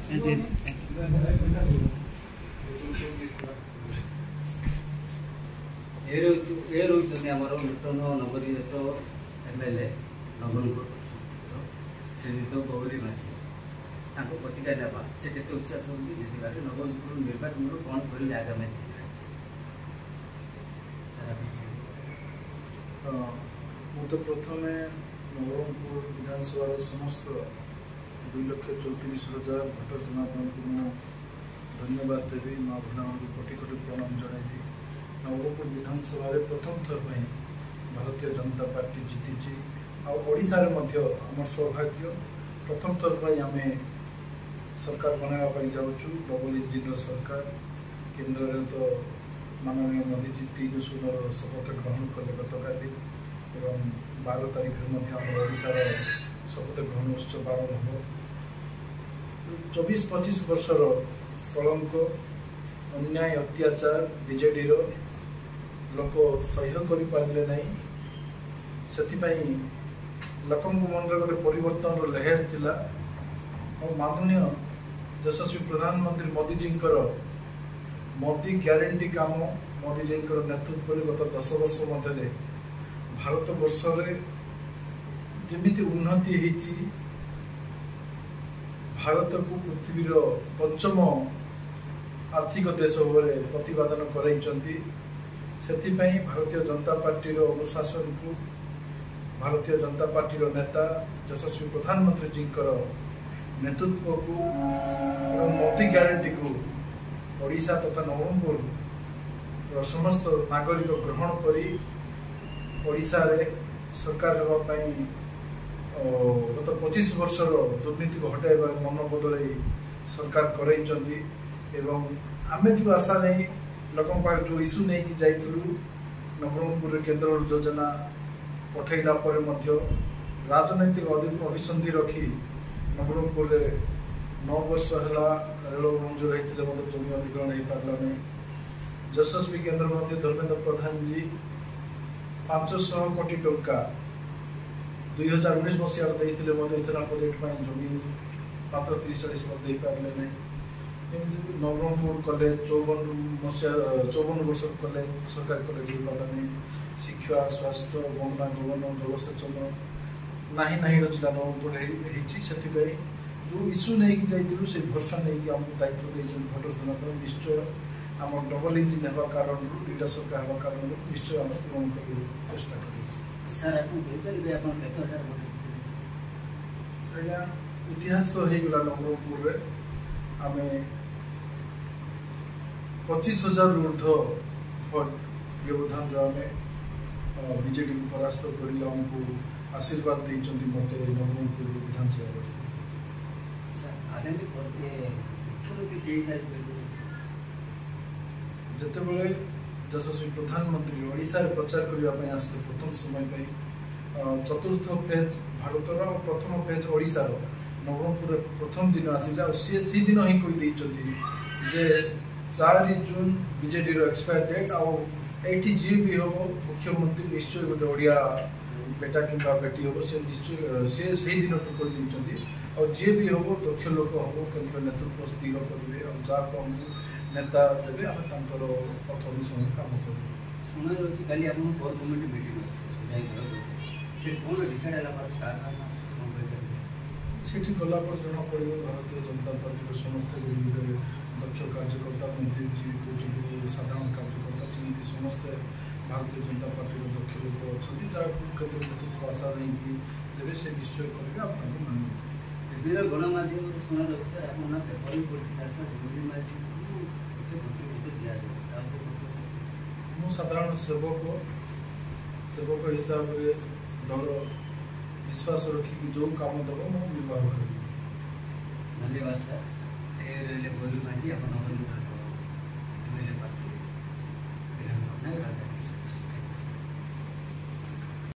आमर नूतन नवनिर्मित एमएलए नवरंगपुर श्रीजुत गौरी माझी प्रतिक्रिया नेबा से केते उत्साह होती जितबार नवरंगपुर निर्वाचन कौन करेंगे आगामी मु तो प्रथम नवरंगपुर विधानसभा समस्त 2,34,000 भोटर जनार्दन को धन्यवाद देवी माँ भुना को कोटि कोटि प्रणाम जनइबी। नवरंगपुर विधानसभा प्रथम थर पर भारतीय जनता पार्टी जीति आशार आम सौभाग्य प्रथम थर पर आम सरकार बनावा जाऊँ डबल इंजिन सरकार केन्द्र में तो माननीय मोदी जी 3 जून शपथ ग्रहण कले गतकाली 12 तारीख ओडार शपथ ग्रहण उत्सव आरंभ हो 24-25 वर्षर कलंक अन्याय अत्याचार बीजेडी लोक सह्य कर पारे ना से लोक मन गोटे परिवर्तन लहर थिला और माननीय यशस्वी प्रधानमंत्री मोदी जी मोदी ग्यारंटी काम मोदी जी नेतृत्व गत 10 वर्ष मध्य भारत वर्ष जमीती उन्नति होती भारत को पृथ्वीर पंचम आर्थिक देश भाव प्रतिपादन कराई भारतीय जनता पार्टी अनुशासन को भारतीय जनता पार्टी नेता यशस्वी प्रधानमंत्री जी नेतृत्व को मोदी ग्यारंटी को ओडिशा तथा नवरंगपुर समस्त नागरिक ग्रहण करी ओडिशा रे सरकार होगापाई गत 25 वर्षर दुर्नीति को हटाइबार मन बदल सरकार कराई आम जो आशा नहीं लोक जो इश्यू नहीं कि जाइलु नवरंगपुर केन्द्र योजना पठेला राजनैतिक अभिसंधि रखी नवरंगपुर 9 वर्ष है रेल मंजूर होते जमी अधिग्रहण हो पारा नहीं यशस्वी केन्द्र मंत्री धर्मेंद्र प्रधान जी 500 कोटी टंका 2019 मसीह इथेनॉल प्रोजेक्ट जमी मात्र 30-40 दे पारे नहीं नवरंगपुर कलेज 54 वर्ष कलेज सरकारी कलेज हो पारा नहीं शिक्षा स्वास्थ्य गमनागमन जलसेचन नहीं जिला नवरंगपुर से जो इश्यू नहीं कि जाइलु से भर्सन नहीं कि आमको दायित्व देते भोटर जनार्दन निश्चय आम डबल इंजिन होगा कारण दुईटा सरकार होगा कारण निश्चय आम पूरण कर चेष्टा कर इतिहास हो गला नवरंगपुर आम 25,000 ऊर्ध्व भोट व्यवधान बीजेडी को परास्त कर आमको आशीर्वाद देते मत नवरंगपुर विधानसभा जितेबाला यशस्वी प्रधानमंत्री ओडिशा रे प्रचार करने आसते प्रथम समय चतुर्थ फेज भारतर प्रथम फेज ओडिशार नवरंगपुर प्रथम दिन आसिला सी दिन ही कही जे 4 जून बीजेडी एक्सपायर डेट आठी जी भी हम मुख्यमंत्री निश्चय गोटे ओडिया बेटा कि बेटी हम से निश्चय से दिन कही और जी भी हम दक्ष लोक हम केन्द्र नेतृत्व स्थिर करेंगे और जहाँ को हम नेता देवे आम पथ अनुसरण काम कर गला जना पड़े भारतीय जनता पार्टी समस्त दक्ष कार्यकर्ता मंत्री जी कहते साधारण कार्यकर्ता सेमती समस्ते भारतीय जनता पार्टी दक्ष लोक अच्छा जहाँ नेतृत्व आशा नहीं देवे से निश्चय करेंगे आप मानव गणमाध्यम शुणा मु साधारण सेवक हिसाब से दल विश्वास रखिकी जो काम दब मुझे निर्वाह कर धन्यवाद सर। गौरी माझी आप